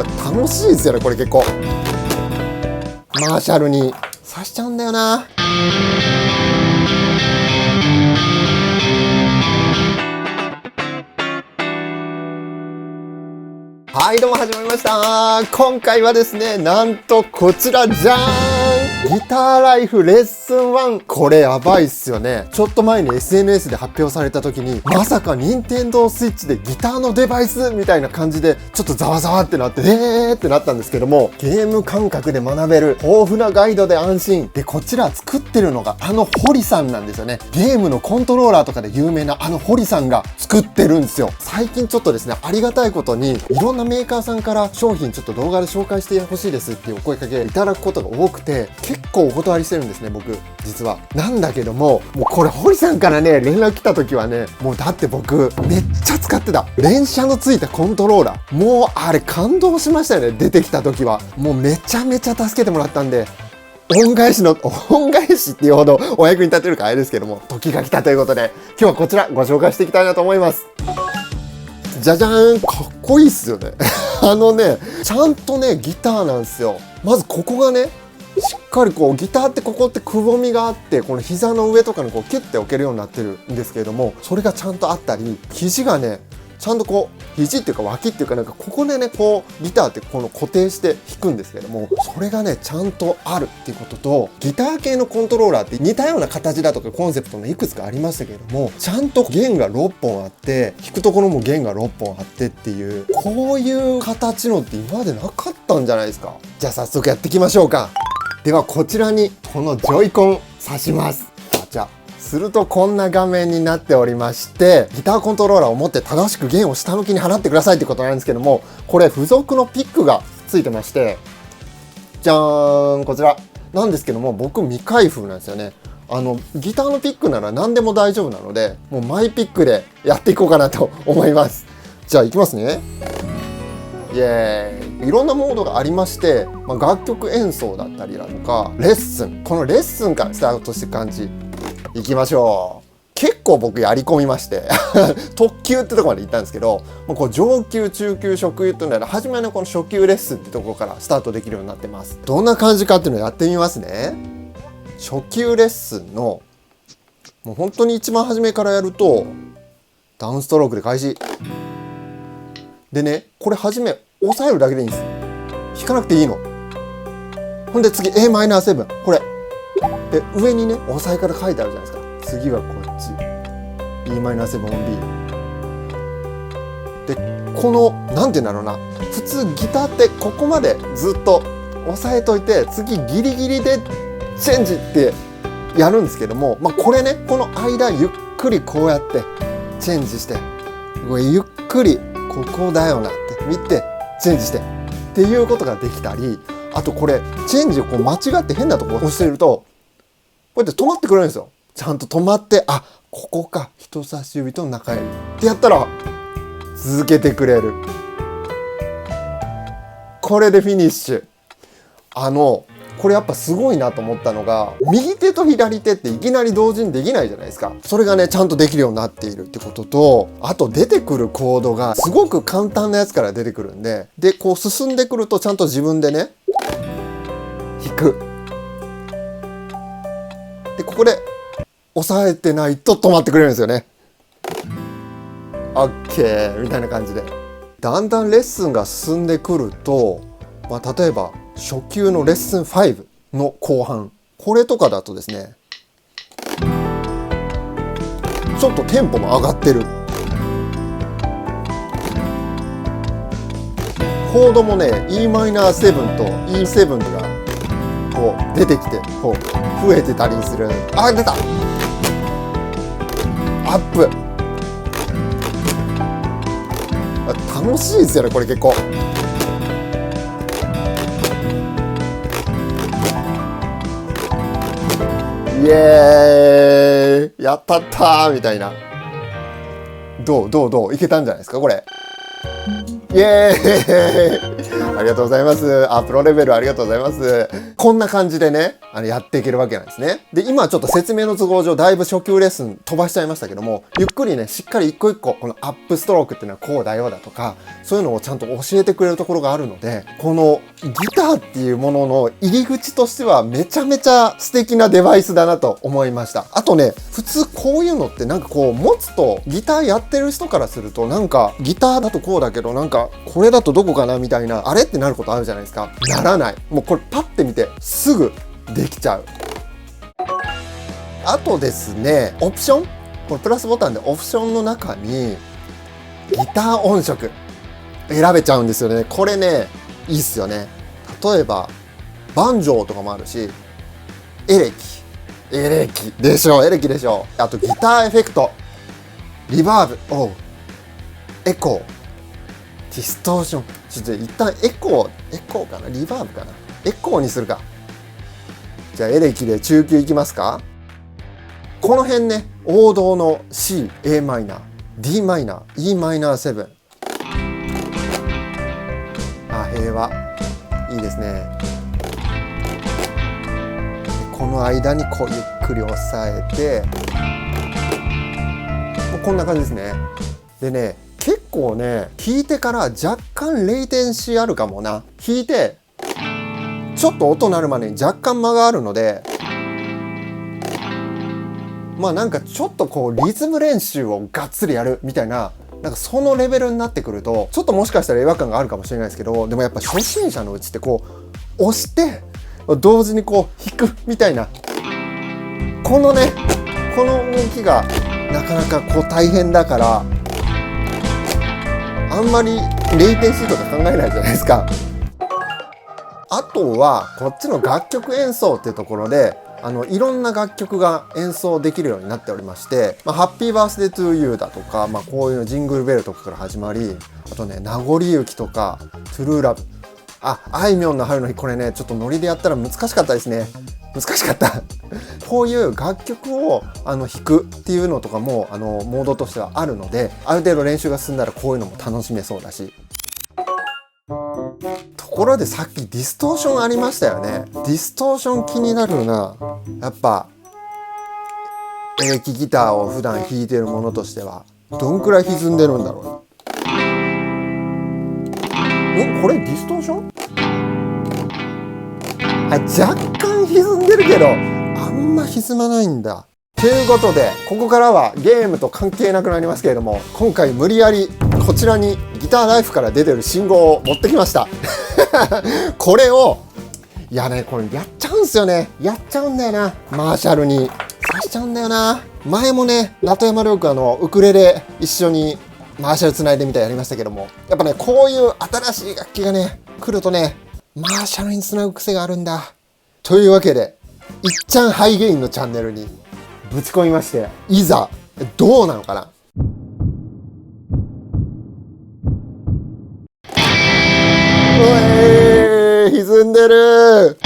楽しいですよねこれ結構。マーシャルに刺しちゃうんだよな。はいどうも始まりました。今回はですね、なんとこちらじゃーん、ギターライフレッスン1。これやばいっすよね。ちょっと前に SNS で発表された時に、まさか任天堂スイッチでギターのデバイスみたいな感じでちょっとざわざわってなってってなったんですけども、ゲーム感覚で学べる豊富なガイドで安心で、こちら作ってるのが堀さんなんですよね。ゲームのコントローラーとかで有名な堀さんが作ってるんですよ。最近ちょっとですね、ありがたいことにいろんなメーカーさんから商品ちょっと動画で紹介してほしいですっていうお声かけいただくことが多くて、結構お断りしてるんですね僕実は。なんだけども、もうこれ堀さんからね連絡来た時はね、もうだって僕めっちゃ使ってた連射のついたコントローラー、もうあれ感動しましたよね。出てきた時はもうめちゃめちゃ助けてもらったんで、恩返しっていうほどお役に立てるかあれですけども、時が来たということで今日はこちらご紹介していきたいなと思います。じゃじゃーん、かっこいいっすよねちゃんとねギターなんですよ。まずここがねしっかりこうギターってここってくぼみがあって、この膝の上とかにこうキュッて置けるようになってるんですけれども、それがちゃんとあったり、肘がねちゃんとこう肘っていうか脇っていうかなんかここでねこうギターってこの固定して弾くんですけども、それがねちゃんとあるっていうことと、ギター系のコントローラーって似たような形だとかコンセプトのいくつかありましたけれども、ちゃんと弦が6本あって弾くところも弦が6本あってっていう、こういう形のって今までなかったんじゃないですか。じゃあ早速やっていきましょうか。ではこちらにこのジョイコン挿します。じゃあするとこんな画面になっておりまして、ギターコントローラーを持って正しく弦を下向きに払ってくださいってことなんですけども、これ付属のピックがついてまして、じゃーん、こちらなんですけども、僕未開封なんですよね。ギターのピックなら何でも大丈夫なので、もうマイピックでやっていこうかなと思います。じゃあいきますね。イエーイ。いろんなモードがありまして、楽曲演奏だったりだとかレッスン、このレッスンからスタートしていく感じいきましょう。結構僕やり込みまして特級ってとこまで行ったんですけど、もうこう上級中級初級っていうのは初めのこの初級レッスンってところからスタートできるようになってます。どんな感じかっていうのをやってみますね。初級レッスンのもう本当に一番初めからやると、ダウンストロークで開始でね、これ初め押さえるだけでいいんです。弾かなくていいの。ほんで次 Am7、これで上にね押さえ方書いてあるじゃないですか。次はこっち Em7 on B で、このなんていうんだろうな、普通ギターってここまでずっと押さえといて次ギリギリでチェンジってやるんですけども、これねこの間ゆっくりこうやってチェンジして、ゆっくりここだよなって見てチェンジしてっていうことができたり、あとこれチェンジをこう間違って変なとこ押してるとこうやって止まってくれるんですよ。ちゃんと止まって、あ、ここか、人差し指と中指ってやったら続けてくれる。これでフィニッシュ。これやっぱすごいなと思ったのが、右手と左手っていきなり同時にできないじゃないですか。それがねちゃんとできるようになっているってことと、あと出てくるコードがすごく簡単なやつから出てくるんで、こう進んでくるとちゃんと自分でね弾く。でここで押さえてないと止まってくれるんですよね。オッケーみたいな感じで、だんだんレッスンが進んでくると、例えば初級のレッスン5の後半、これとかだとですねちょっとテンポも上がってる。コードもね Em7 と E7 がこう出てきてこう増えてたりする。あ、出た、アップ。楽しいですよねこれ結構。イエーイ、やったったーみたいな。どういけたんじゃないですかこれ。イエーイありがとうございます。プロレベルありがとうございます。こんな感じでね、やっていけるわけなんですね。で、今ちょっと説明の都合上、だいぶ初級レッスン飛ばしちゃいましたけども、ゆっくりね、しっかり一個一個、このアップストロークっていうのはこうだよだとか、そういうのをちゃんと教えてくれるところがあるので、このギターっていうものの入り口としてはめちゃめちゃ素敵なデバイスだなと思いました。あとね、普通こういうのってなんかこう持つと、ギターやってる人からするとなんかギターだとこうだけどなんかこれだとどこかなみたいな、あれってなることあるじゃないですか。ならない。もうこれパッて見てすぐできちゃう。あとですね、オプション、このプラスボタンでオプションの中にギター音色選べちゃうんですよね。これね、いいっすよね。例えばバンジョーとかもあるし、エレキでしょ、エレキでしょ。あとギターエフェクト、リバーブ、エコー、ディストーション。ちょっと一旦エコーかな、リバーブかな、エコーにするか。じゃあエレキで中級いきますか。この辺ね、王道の C、a マイナー、d マイナー、e マイナー7。平和いいですね。この間にこうゆっくり押さえて、もうこんな感じですね。でね、結構ね、弾いてから若干レイテンシーあるかもな。弾いてちょっと音鳴るまでに若干間があるので、なんかちょっとこうリズム練習をがっつりやるみたいな、なんかそのレベルになってくるとちょっともしかしたら違和感があるかもしれないですけど、でもやっぱ初心者のうちってこう押して同時にこう弾くみたいな、このね、この動きがなかなかこう大変だから、あんまりレイテンシーとか考えないじゃないですか。あとはこっちの楽曲演奏っていうところで、いろんな楽曲が演奏できるようになっておりまして、ハッピーバースデートゥーユーだとか、こういうジングルベルとかから始まり、あとね、名残雪とか、トゥルーラブ、あいみょんの春の日、これね、ちょっとノリでやったら難しかったですね。難しかった。こういう楽曲を弾くっていうのとかもモードとしてはあるので、ある程度練習が進んだらこういうのも楽しめそうだし。ところでさっきディストーションありましたよね。ディストーション気になるな。やっぱエレキギターを普段弾いてるものとしてはどんくらい歪んでるんだろう。これディストーション？若干歪んでるけどあんま歪まないんだ。ということで、ここからはゲームと関係なくなりますけれども、今回無理やりこちらにギターライフから出てる信号を持ってきましたこれをこれやっちゃうんすよね。やっちゃうんだよな。マーシャルにさしちゃうんだよな。前もね、里山亮君ウクレレ一緒にマーシャルつないでみたいやりましたけども、やっぱね、こういう新しい楽器がね来るとね、マーシャルにつなぐ癖があるんだ。というわけで、いっちゃんハイゲインのチャンネルにぶち込みまして、いざどうなのかな。歪んでる。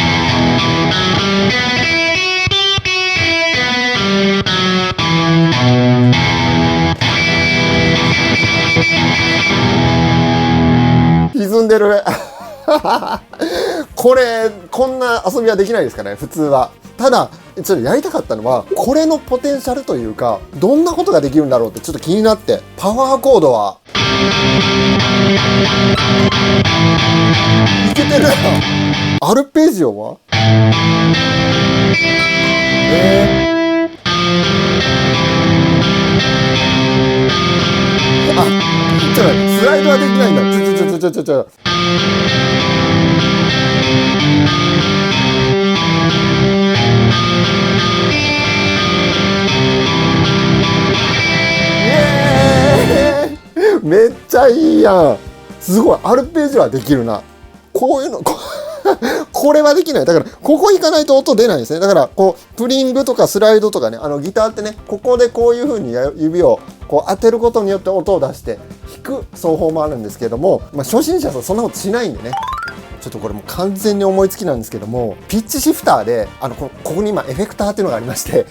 歪んでるこんな遊びはできないですかね、普通は。ただちょっとやりたかったのは、これのポテンシャルというか、どんなことができるんだろうってちょっと気になって。パワーコードはいけてる。アルペジオはちょっとスライドはできないんだ。ちょめっちゃいいやん。すごい、アルペジオはできるな。こういうのこれはできない。だからここ行かないと音出ないんですね。だからこうプリングとかスライドとかね、ギターってね、ここでこういう風に指をこう当てることによって音を出して弾く奏法もあるんですけども、初心者はそんなことしないんでね。ちょっとこれもう完全に思いつきなんですけども、ピッチシフターでここに今エフェクターっていうのがありまして、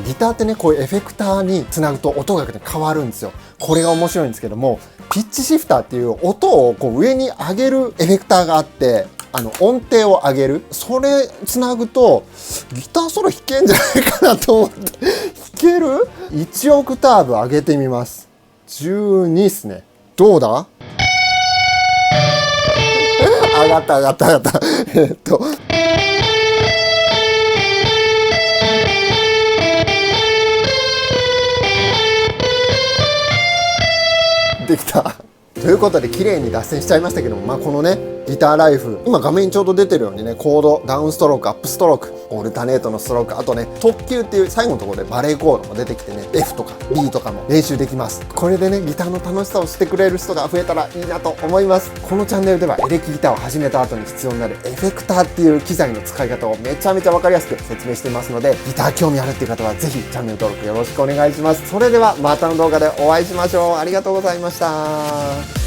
ギターってね、こういうエフェクターにつなぐと音が変わるんですよ。これが面白いんですけども、ピッチシフターっていう音をこう上に上げるエフェクターがあって、音程を上げる。それつなぐと、ギターソロ弾けんじゃないかなと思って。弾ける ?1 オクターブ上げてみます。12っすね。どうだ上がった上がった上がった。できた。ということで綺麗に脱線しちゃいましたけども、このねギターライフ、今画面にちょうど出てるようにね、コードダウンストローク、アップストローク、オルタネートのストローク、あとね特急っていう最後のところでバレーコードも出てきてね、 F とか B とかも練習できます。これでねギターの楽しさを知ってくれる人が増えたらいいなと思います。このチャンネルではエレキギターを始めた後に必要になるエフェクターっていう機材の使い方をめちゃめちゃ分かりやすく説明していますので、ギター興味あるっていう方はぜひチャンネル登録よろしくお願いします。それではまたの動画でお会いしましょう。ありがとうございました。